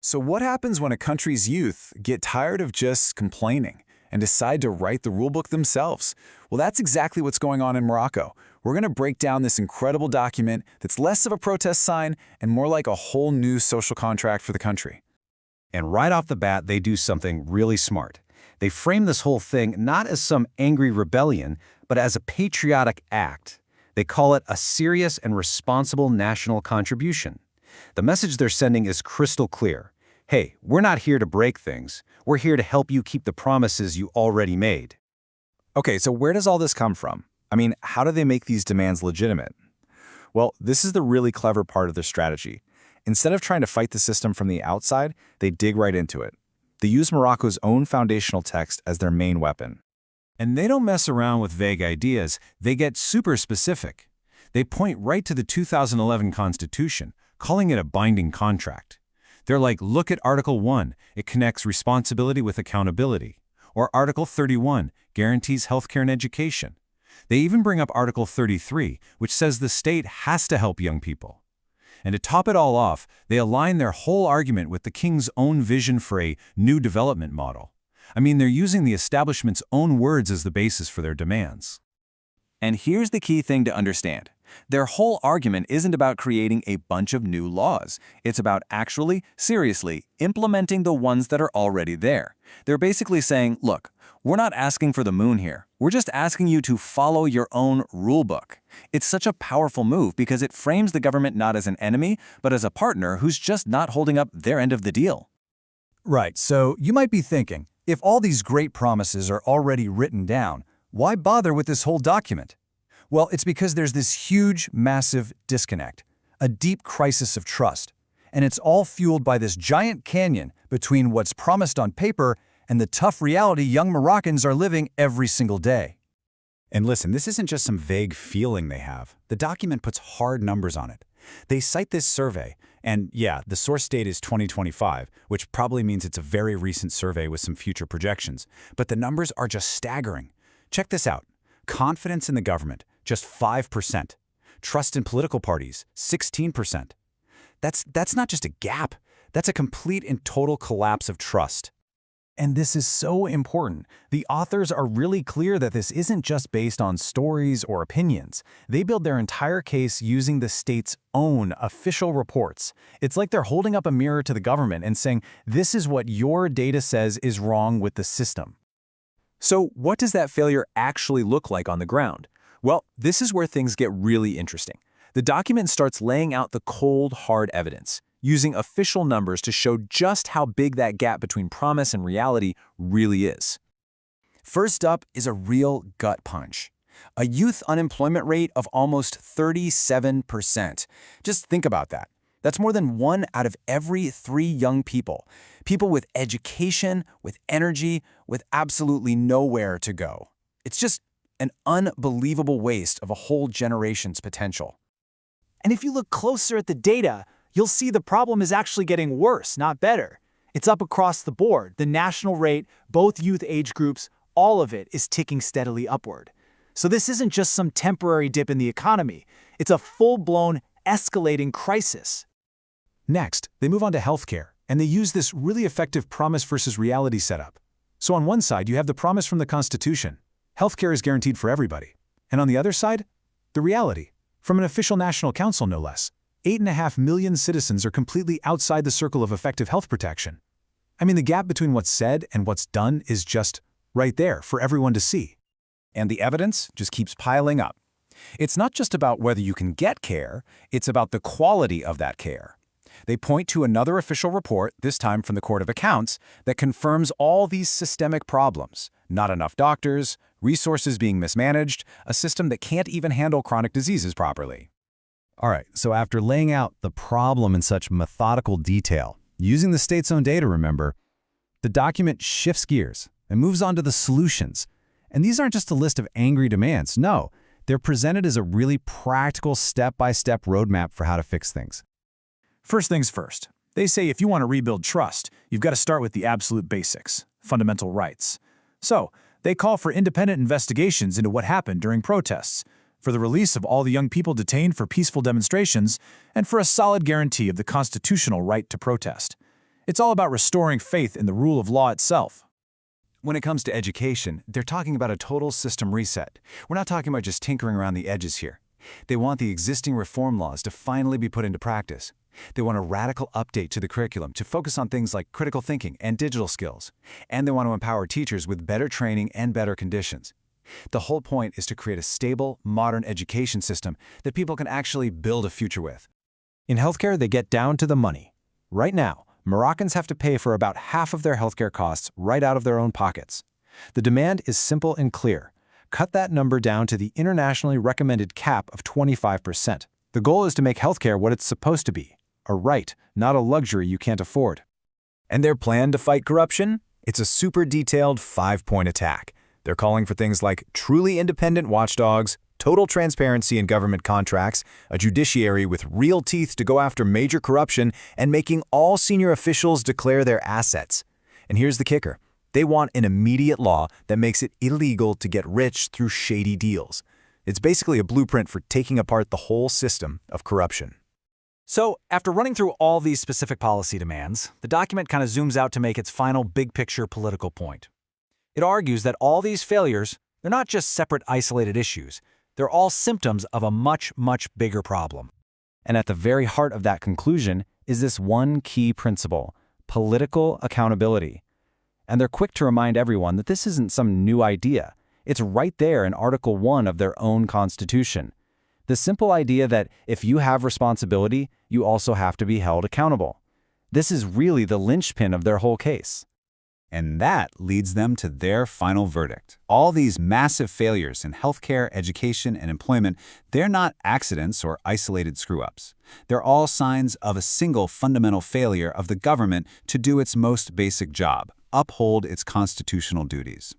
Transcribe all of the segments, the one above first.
So what happens when a country's youth get tired of just complaining and decide to write the rulebook themselves? Well, that's exactly what's going on in Morocco. We're going to break down this incredible document that's less of a protest sign and more like a whole new social contract for the country. And right off the bat, they do something really smart. They frame this whole thing not as some angry rebellion, but as a patriotic act. They call it a serious and responsible national contribution. The message they're sending is crystal clear. Hey, we're not here to break things. We're here to help you keep the promises you already made. Okay, so where does all this come from? I mean, how do they make these demands legitimate? Well, this is the really clever part of their strategy. Instead of trying to fight the system from the outside, they dig right into it. They use Morocco's own foundational text as their main weapon. And they don't mess around with vague ideas, they get super specific. They point right to the 2011 Constitution, calling it a binding contract. They're like, look at Article 1, it connects responsibility with accountability. Or Article 31, guarantees healthcare and education. They even bring up Article 33, which says the state has to help young people. And to top it all off, they align their whole argument with the king's own vision for a new development model. I mean, they're using the establishment's own words as the basis for their demands. And here's the key thing to understand. Their whole argument isn't about creating a bunch of new laws. It's about actually, seriously, implementing the ones that are already there. They're basically saying, look, we're not asking for the moon here. We're just asking you to follow your own rulebook. It's such a powerful move because it frames the government not as an enemy, but as a partner who's just not holding up their end of the deal. Right, so you might be thinking, if all these great promises are already written down, why bother with this whole document? Well, it's because there's this huge, massive disconnect, a deep crisis of trust. And it's all fueled by this giant canyon between what's promised on paper and the tough reality young Moroccans are living every single day. And listen, this isn't just some vague feeling they have. The document puts hard numbers on it. They cite this survey, and yeah, the source date is 2025, which probably means it's a very recent survey with some future projections. But the numbers are just staggering. Check this out. Confidence in the government, just 5%. Trust in political parties, 16%. That's not just a gap. That's a complete and total collapse of trust. And this is so important. The authors are really clear that this isn't just based on stories or opinions. They build their entire case using the state's own official reports. It's like they're holding up a mirror to the government and saying, this is what your data says is wrong with the system. So what does that failure actually look like on the ground? Well, this is where things get really interesting. The document starts laying out the cold, hard evidence, using official numbers to show just how big that gap between promise and reality really is. First up is a real gut punch. A youth unemployment rate of almost 37%. Just think about that. That's more than 1 out of every 3 young people. People with education, with energy, with absolutely nowhere to go. It's just an unbelievable waste of a whole generation's potential. And if you look closer at the data, you'll see the problem is actually getting worse, not better. It's up across the board. The national rate, both youth age groups, all of it is ticking steadily upward. So this isn't just some temporary dip in the economy. It's a full-blown, escalating crisis. Next, they move on to healthcare, and they use this really effective promise versus reality setup. So on one side, you have the promise from the Constitution. Healthcare is guaranteed for everybody. And on the other side, the reality, from an official national council no less. 8.5 million citizens are completely outside the circle of effective health protection. I mean, the gap between what's said and what's done is just right there for everyone to see. And the evidence just keeps piling up. It's not just about whether you can get care, it's about the quality of that care. They point to another official report, this time from the Court of Accounts, that confirms all these systemic problems. Not enough doctors, resources being mismanaged, a system that can't even handle chronic diseases properly. All right, so after laying out the problem in such methodical detail, using the state's own data, remember, the document shifts gears and moves on to the solutions. And these aren't just a list of angry demands. No, they're presented as a really practical step-by-step roadmap for how to fix things. First things first. They say if you want to rebuild trust, you've got to start with the absolute basics, fundamental rights. So, they call for independent investigations into what happened during protests, for the release of all the young people detained for peaceful demonstrations, and for a solid guarantee of the constitutional right to protest. It's all about restoring faith in the rule of law itself. When it comes to education, they're talking about a total system reset. We're not talking about just tinkering around the edges here. They want the existing reform laws to finally be put into practice. They want a radical update to the curriculum to focus on things like critical thinking and digital skills. And they want to empower teachers with better training and better conditions. The whole point is to create a stable, modern education system that people can actually build a future with. In healthcare, they get down to the money. Right now, Moroccans have to pay for about half of their healthcare costs right out of their own pockets. The demand is simple and clear. Cut that number down to the internationally recommended cap of 25%. The goal is to make healthcare what it's supposed to be, a right, not a luxury you can't afford. And their plan to fight corruption? It's a super detailed 5-point attack. They're calling for things like truly independent watchdogs, total transparency in government contracts, a judiciary with real teeth to go after major corruption, and making all senior officials declare their assets. And here's the kicker. They want an immediate law that makes it illegal to get rich through shady deals. It's basically a blueprint for taking apart the whole system of corruption. So, after running through all these specific policy demands, the document kind of zooms out to make its final big-picture political point. It argues that all these failures, they're not just separate isolated issues. They're all symptoms of a much, much bigger problem. And at the very heart of that conclusion is this one key principle: political accountability. And they're quick to remind everyone that this isn't some new idea. It's right there in Article 1 of their own Constitution. The simple idea that if you have responsibility, you also have to be held accountable. This is really the linchpin of their whole case. And that leads them to their final verdict. All these massive failures in healthcare, education, and employment, they're not accidents or isolated screw-ups. They're all signs of a single fundamental failure of the government to do its most basic job: uphold its constitutional duties.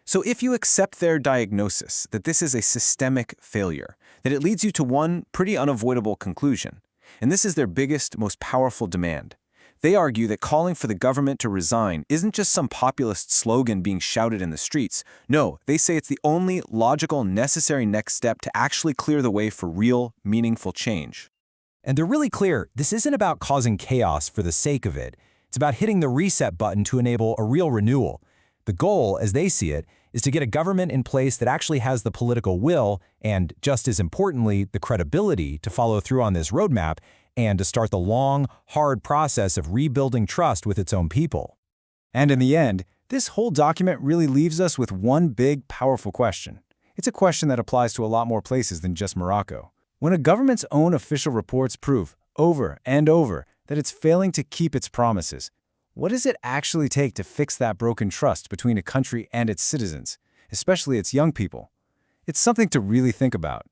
So if you accept their diagnosis that this is a systemic failure, then it leads you to one pretty unavoidable conclusion. And this is their biggest, most powerful demand. They argue that calling for the government to resign isn't just some populist slogan being shouted in the streets. No, they say it's the only logical, necessary next step to actually clear the way for real, meaningful change. And they're really clear, this isn't about causing chaos for the sake of it. It's about hitting the reset button to enable a real renewal. The goal, as they see it, is to get a government in place that actually has the political will and, just as importantly, the credibility to follow through on this roadmap and to start the long, hard process of rebuilding trust with its own people. And in the end, this whole document really leaves us with one big, powerful question. It's a question that applies to a lot more places than just Morocco. When a government's own official reports prove, over and over, that it's failing to keep its promises, what does it actually take to fix that broken trust between a country and its citizens, especially its young people? It's something to really think about.